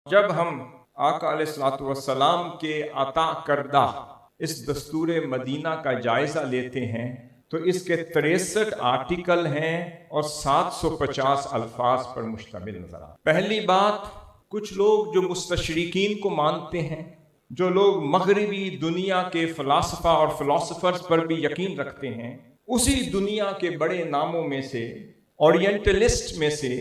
جب ہم آقا علیہ الصلوۃ والسلام کے عطا کردہ اس دستور مدینہ کا جائزہ لیتے ہیں تو اس کے 63 آرٹیکل ہیں اور 750 الفاظ پر مشتمل نظر آتا ہے۔ پہلی بات، کچھ لوگ جو مستشرقین کو مانتے ہیں، جو لوگ مغربی دنیا کے فلاسفہ اور فلاسفرز پر بھی یقین رکھتے ہیں، اسی دنیا کے بڑے ناموں میں سے اورینٹلسٹ میں سے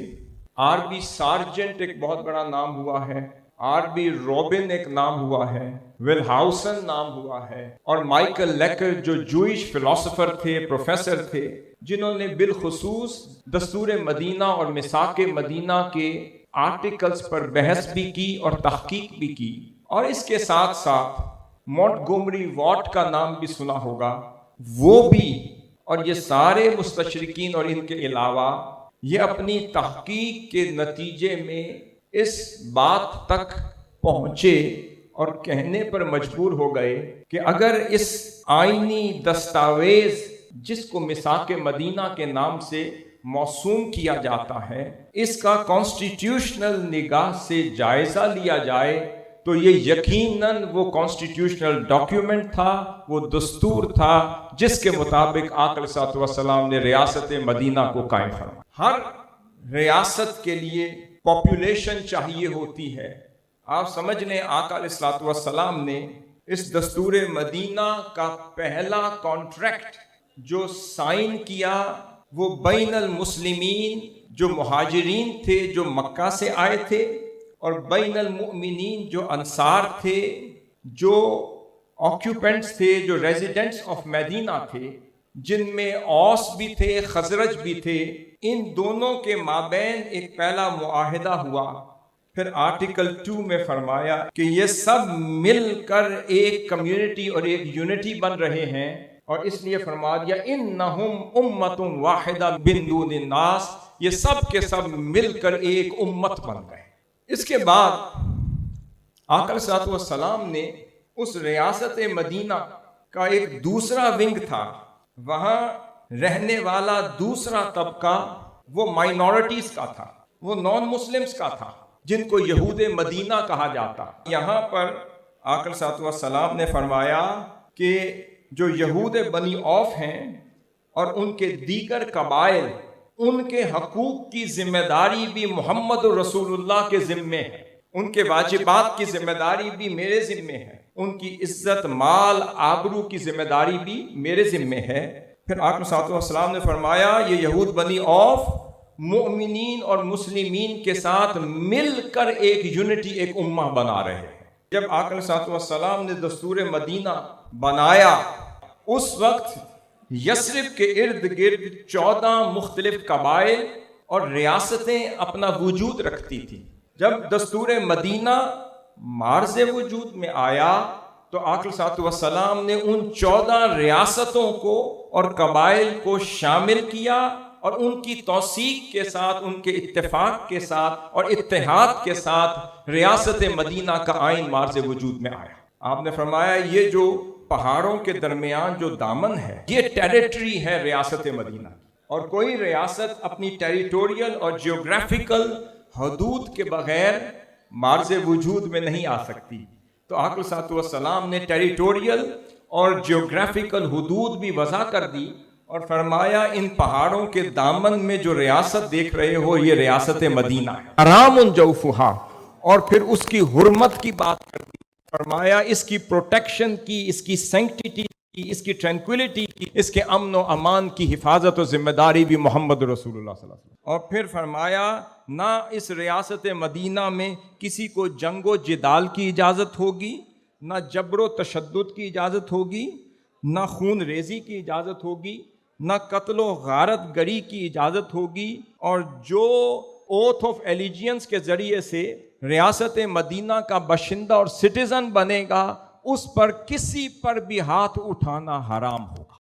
آر بی سارجنٹ ایک بہت بڑا نام ہوا ہے، آر بی روبن ایک نام ہوا ہے، ول ہاؤسن نام ہوا ہے، اور مائیکل لیکر جو جوئش فلاسفر تھے، پروفیسر تھے، جنہوں نے بالخصوص دستور مدینہ اور میثاق مدینہ کے آرٹیکلز پر بحث بھی کی اور تحقیق بھی کی۔ اور اس کے ساتھ ساتھ مونٹگومری واٹ کا نام بھی سنا ہوگا، وہ بھی، اور یہ سارے مستشرقین اور ان کے علاوہ یہ اپنی تحقیق کے نتیجے میں اس بات تک پہنچے اور کہنے پر مجبور ہو گئے کہ اگر اس آئینی دستاویز جس کو میثاق مدینہ کے نام سے موسوم کیا جاتا ہے، اس کا کانسٹیٹیوشنل نگاہ سے جائزہ لیا جائے تو یہ یقیناً وہ کانسٹیٹیوشنل ڈاکیومنٹ تھا، وہ دستور تھا جس کے مطابق آقا علیہ الصلوۃ والسلام نے ریاست مدینہ کو قائم فرمایا۔ ہر ریاست کے لیے پاپولیشن چاہیے ہوتی ہے۔ آپ سمجھ لیں آقا علیہ الصلوۃ والسلام نے اس دستور مدینہ کا پہلا کانٹریکٹ جو سائن کیا وہ بین المسلمین، جو مہاجرین تھے جو مکہ سے آئے تھے، اور بین المؤمنین جو انصار تھے، جو آکیوپینٹس تھے، جو ریزیڈنٹس آف مدینہ تھے، جن میں اوس بھی تھے، خزرج بھی تھے، ان دونوں کے مابین ایک پہلا معاہدہ ہوا۔ پھر آرٹیکل 2 میں فرمایا کہ یہ سب مل کر ایک کمیونٹی اور ایک یونٹی بن رہے ہیں، اور اس لیے فرما دیا انہم امت واحدہ من دون الناس، یہ سب کے سب مل کر ایک امت بن گئے۔ اس کے بعد آقا علیہ الصلوۃ والسلام نے اس ریاست مدینہ کا ایک دوسرا ونگ تھا، وہاں رہنے والا دوسرا طبقہ وہ مائنورٹیز کا تھا، وہ نان مسلمز کا تھا، جن کو یہود مدینہ کہا جاتا۔ یہاں پر آقا علیہ الصلوۃ والسلام نے فرمایا کہ جو یہود بنی اوف ہیں اور ان کے دیگر قبائل، ان کے حقوق کی ذمہ داری بھی محمد رسول اللہ کے ذمے ہے، ان کے واجبات کی ذمہ داری بھی میرے ذمے ہے، ان کی عزت، مال، آبرو کی ذمہ داری بھی میرے ذمے ہے۔ پھر آقا صلی اللہ علیہ وسلم نے فرمایا یہ یہود بنی اوف مؤمنین اور مسلمین کے ساتھ مل کر ایک یونٹی، ایک امہ بنا رہے ہیں۔ جب آقا صلی اللہ علیہ وسلم نے دستور مدینہ بنایا، اس وقت یثرب کے ارد گرد 14 مختلف قبائل اور ریاستیں اپنا وجود رکھتی تھی۔ جب دستور مدینہ معرض وجود میں آیا تو آقا صلی اللہ علیہ وسلم نے ان 14 ریاستوں کو اور قبائل کو شامل کیا، اور ان کی توثیق کے ساتھ، ان کے اتفاق کے ساتھ اور اتحاد کے ساتھ ریاست مدینہ کا آئین معرض وجود میں آیا۔ آپ نے فرمایا یہ جو پہاڑوں کے درمیان جو دامن ہے، یہ ٹیریٹری ہے ریاست مدینہ کی، اور کوئی ریاست اپنی ٹیریٹوریل اور جیوگرافیکل حدود کے بغیر معرض وجود میں نہیں آ سکتی۔ تو آقا صلی اللہ علیہ وسلم نے ٹیریٹوریل اور جیوگرافیکل حدود بھی وضع کر دی، اور فرمایا ان پہاڑوں کے دامن میں جو ریاست دیکھ رہے ہو یہ ریاست مدینہ ہے، حرام جوفہا، اور پھر اس کی حرمت کی بات کر دی، فرمایا اس کی پروٹیکشن کی، اس کی سینکٹیٹی کی، اس کی ٹرینکولیٹی کی، اس کے امن و امان کی حفاظت و ذمہ داری بھی محمد رسول اللہ صلی اللہ علیہ وسلم۔ اور پھر فرمایا نہ اس ریاست مدینہ میں کسی کو جنگ و جدال کی اجازت ہوگی، نہ جبر و تشدد کی اجازت ہوگی، نہ خون ریزی کی اجازت ہوگی، نہ قتل و غارت گری کی اجازت ہوگی، اور جو اوتھ آف ایلیجینس کے ذریعے سے ریاست مدینہ کا باشندہ اور سٹیزن بنے گا، اس پر کسی پر بھی ہاتھ اٹھانا حرام ہو۔